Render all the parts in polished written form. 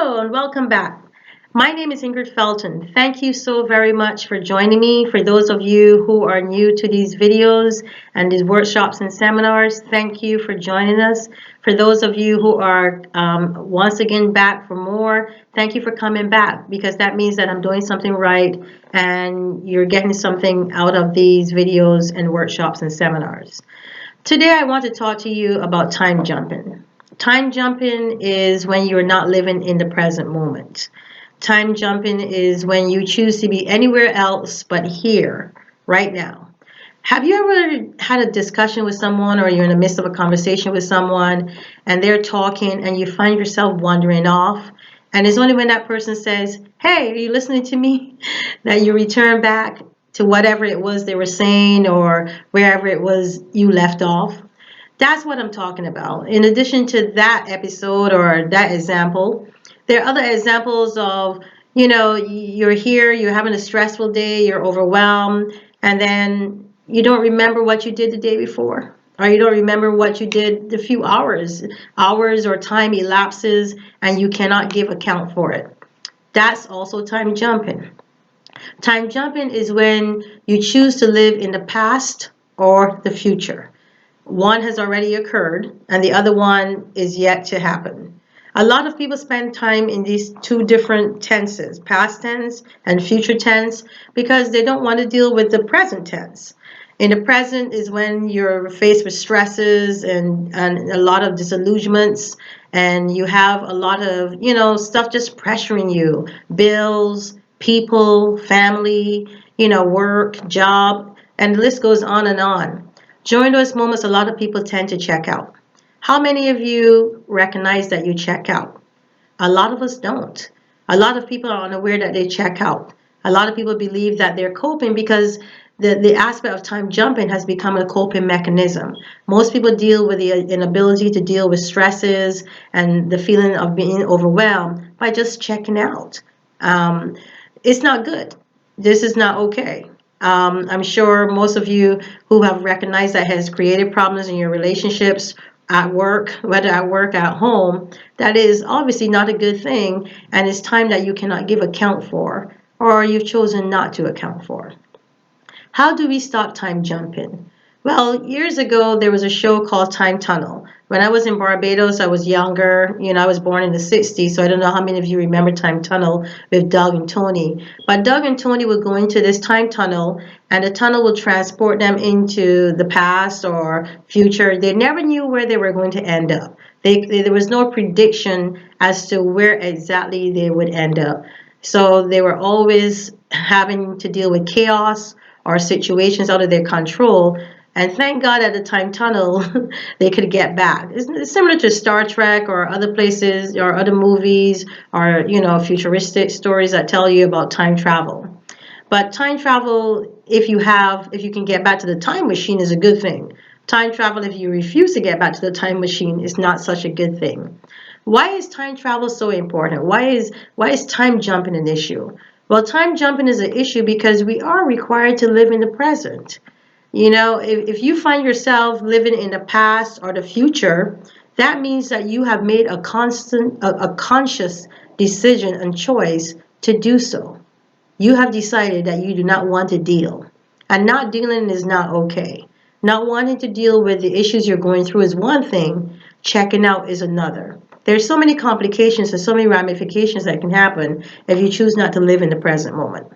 Hello and welcome back. My name is Ingrid Felton. Thank you so very much for joining me. For those of you who are new to these videos and these workshops and seminars, thank you for joining us. For those of you who are once again back for more, thank you for coming back because that means that I'm doing something right and you're getting something out of these videos and workshops and seminars. Today I want to talk to you about time jumping. Time jumping is when you're not living in the present moment. Time jumping is when you choose to be anywhere else but here, right now. Have you ever had a discussion with someone or you're in the midst of a conversation with someone and they're talking and you find yourself wandering off? And it's only when that person says, "Hey, are you listening to me?" that you return back to whatever it was they were saying or wherever it was you left off. That's what I'm talking about. In addition to that episode or that example, there are other examples of, you're here, you're having a stressful day, you're overwhelmed, and then you don't remember what you did the day before, or you don't remember what you did a few hours or time elapses, and you cannot give account for it. That's also time jumping. Time jumping is when you choose to live in the past or the future. One has already occurred and the other one is yet to happen. A lot of people spend time in these two different tenses, past tense and future tense, because they don't want to deal with the present tense. In the present is when you're faced with stresses and a lot of disillusionments, and you have a lot of, stuff just pressuring you, bills, people, family, work, job, and the list goes on and on. During those moments, a lot of people tend to check out. How many of you recognize that you check out? A lot of us don't. A lot of people are unaware that they check out. A lot of people believe that they're coping because the aspect of time jumping has become a coping mechanism. Most people deal with the inability to deal with stresses and the feeling of being overwhelmed by just checking out. Um, it's not good. This is not okay. I'm sure most of you who have recognized that has created problems in your relationships at work, whether at work, at home, that is obviously not a good thing, and it's time that you cannot give account for, or you've chosen not to account for. How do we stop time jumping? Well, years ago, there was a show called Time Tunnel. When I was in Barbados, I was younger. I was born in the 60s, so I don't know how many of you remember Time Tunnel with Doug and Tony. But Doug and Tony would go into this time tunnel, and the tunnel would transport them into the past or future. They never knew where they were going to end up. There was no prediction as to where exactly they would end up. So they were always having to deal with chaos or situations out of their control. And thank God at the time tunnel, they could get back. It's similar to Star Trek or other places or other movies or, futuristic stories that tell you about time travel. But time travel, if you can get back to the time machine, is a good thing. Time travel, if you refuse to get back to the time machine, is not such a good thing. Why is time travel so important? Why is time jumping an issue? Well, time jumping is an issue because we are required to live in the present. If you find yourself living in the past or the future, that means that you have made a conscious decision and choice to do so. You have decided that you do not want to deal. And not dealing is not okay. Not wanting to deal with the issues you're going through is one thing, checking out is another. There's so many complications and so many ramifications that can happen if you choose not to live in the present moment.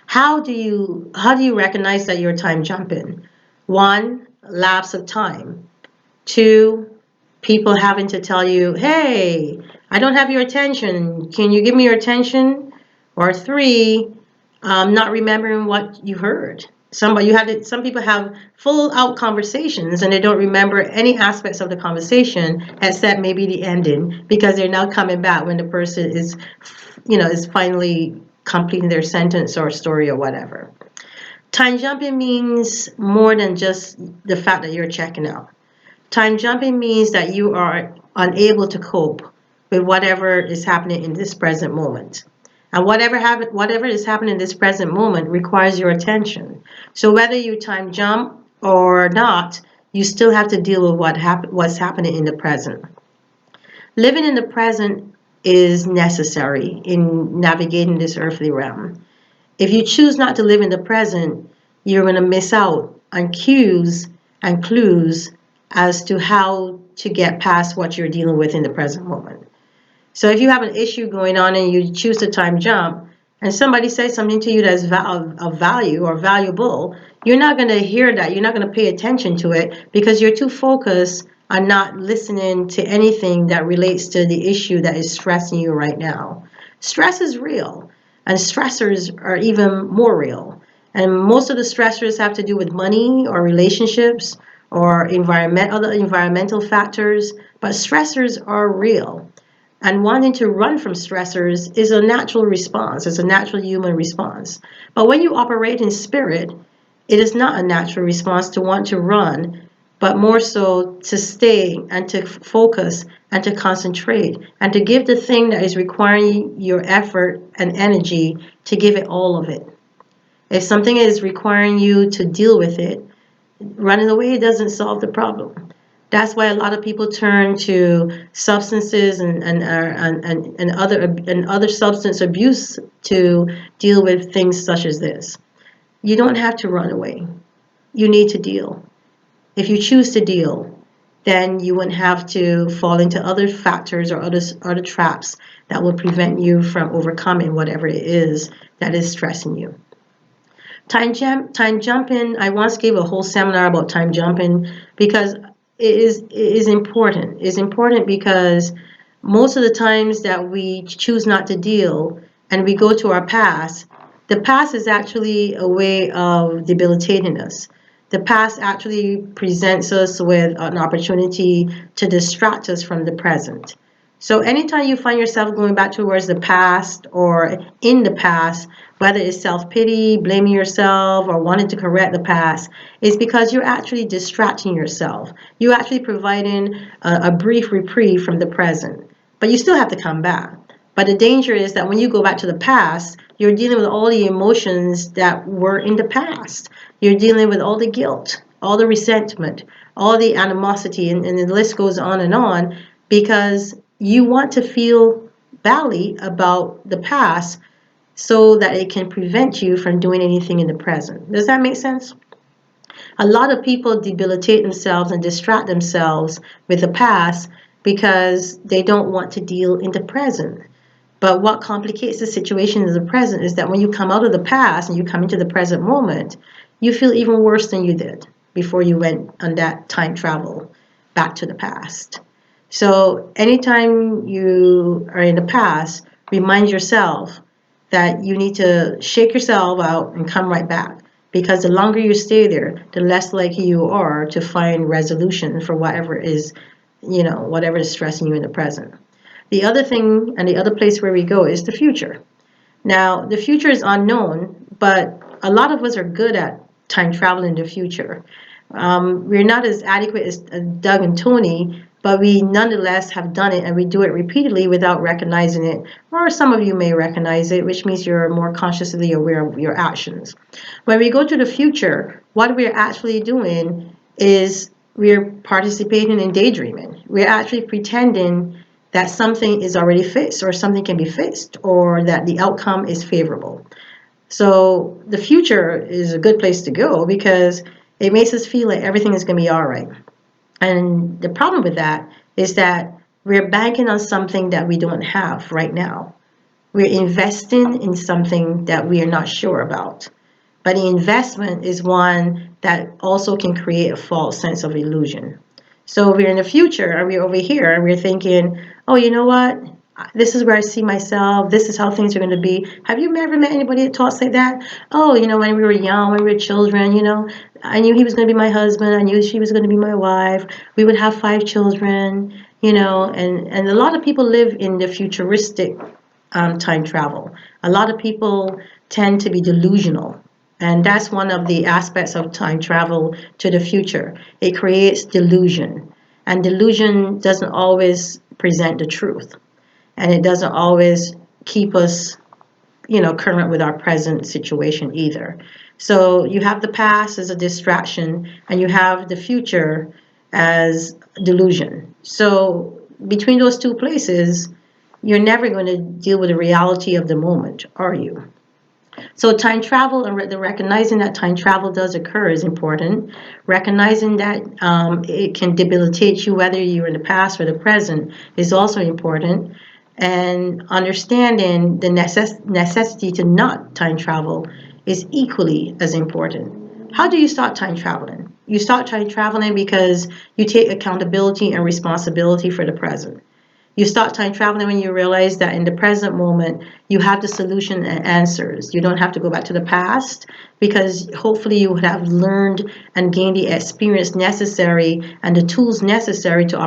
How do you recognize that you're time jumping? One, lapse of time. Two, people having to tell you, "Hey, I don't have your attention. Can you give me your attention?" Or three, not remembering what you heard. Some people have full out conversations and they don't remember any aspects of the conversation except maybe the ending because they're now coming back when the person is finally completing their sentence or story or whatever. Time jumping means more than just the fact that you're checking out. Time jumping means that you are unable to cope with whatever is happening in this present moment. And whatever is happening in this present moment requires your attention. So whether you time jump or not, you still have to deal with what's happening in the present. Living in the present is necessary in navigating this earthly realm. If you choose not to live in the present, you're going to miss out on cues and clues as to how to get past what you're dealing with in the present moment. So if you have an issue going on and you choose to time jump, and somebody says something to you that's of value or valuable, you're not going to hear that. You're not going to pay attention to it because you're too focused on not listening to anything that relates to the issue that is stressing you right now. Stress is real, and stressors are even more real. And most of the stressors have to do with money or relationships or other environmental factors, but stressors are real. And wanting to run from stressors is a natural response, it's a natural human response. But when you operate in spirit, it is not a natural response to want to run, but more so to stay and to focus and to concentrate and to give the thing that is requiring your effort and energy, to give it all of it. If something is requiring you to deal with it, running away doesn't solve the problem. That's why a lot of people turn to substances and other substance abuse to deal with things such as this. You don't have to run away. You need to deal. If you choose to deal, then you wouldn't have to fall into other factors or other traps that will prevent you from overcoming whatever it is that is stressing you. Time jumping, I once gave a whole seminar about time jumping because it is important. It's important because most of the times that we choose not to deal and we go to our past, the past is actually a way of debilitating us. The past actually presents us with an opportunity to distract us from the present. So anytime you find yourself going back towards the past or in the past, whether it's self-pity, blaming yourself, or wanting to correct the past, is because you're actually distracting yourself. You're actually providing a brief reprieve from the present. But you still have to come back. But the danger is that when you go back to the past, you're dealing with all the emotions that were in the past. You're dealing with all the guilt, all the resentment, all the animosity, and the list goes on because you want to feel badly about the past so that it can prevent you from doing anything in the present. Does that make sense? A lot of people debilitate themselves and distract themselves with the past because they don't want to deal in the present. But what complicates the situation in the present is that when you come out of the past and you come into the present moment, you feel even worse than you did before you went on that time travel back to the past. So anytime you are in the past, remind yourself that you need to shake yourself out and come right back. Because the longer you stay there, the less likely you are to find resolution for whatever is, whatever is stressing you in the present. The other thing and the other place where we go is the future. Now, the future is unknown, but a lot of us are good at time traveling in the future. We're not as adequate as Doug and Tony, but we nonetheless have done it, and we do it repeatedly without recognizing it. Or some of you may recognize it, which means you're more consciously aware of your actions. When we go to the future, what we're actually doing is we're participating in daydreaming. We're actually pretending that something is already fixed, or something can be fixed, or that the outcome is favorable. So the future is a good place to go because it makes us feel like everything is going to be all right. And the problem with that is that we're banking on something that we don't have right now. We're investing in something that we are not sure about. But the investment is one that also can create a false sense of illusion. So we're in the future and we're over here and we're thinking, oh, you know what? This is where I see myself. This is how things are going to be. Have you ever met anybody that talks like that? Oh, when we were young, when we were children, I knew he was going to be my husband. I knew she was going to be my wife. We would have 5 children, and a lot of people live in the futuristic time travel. A lot of people tend to be delusional. And that's one of the aspects of time travel to the future. It creates delusion. And delusion doesn't always present the truth. And it doesn't always keep us, current with our present situation either. So you have the past as a distraction, and you have the future as delusion. So between those two places, you're never going to deal with the reality of the moment, are you? So time travel and the recognizing that time travel does occur is important. Recognizing that it can debilitate you whether you're in the past or the present is also important. And understanding the necessity to not time travel is equally as important. How do you start time traveling? You start time traveling because you take accountability and responsibility for the present. You start time traveling when you realize that in the present moment, you have the solution and answers. You don't have to go back to the past because hopefully you would have learned and gained the experience necessary and the tools necessary to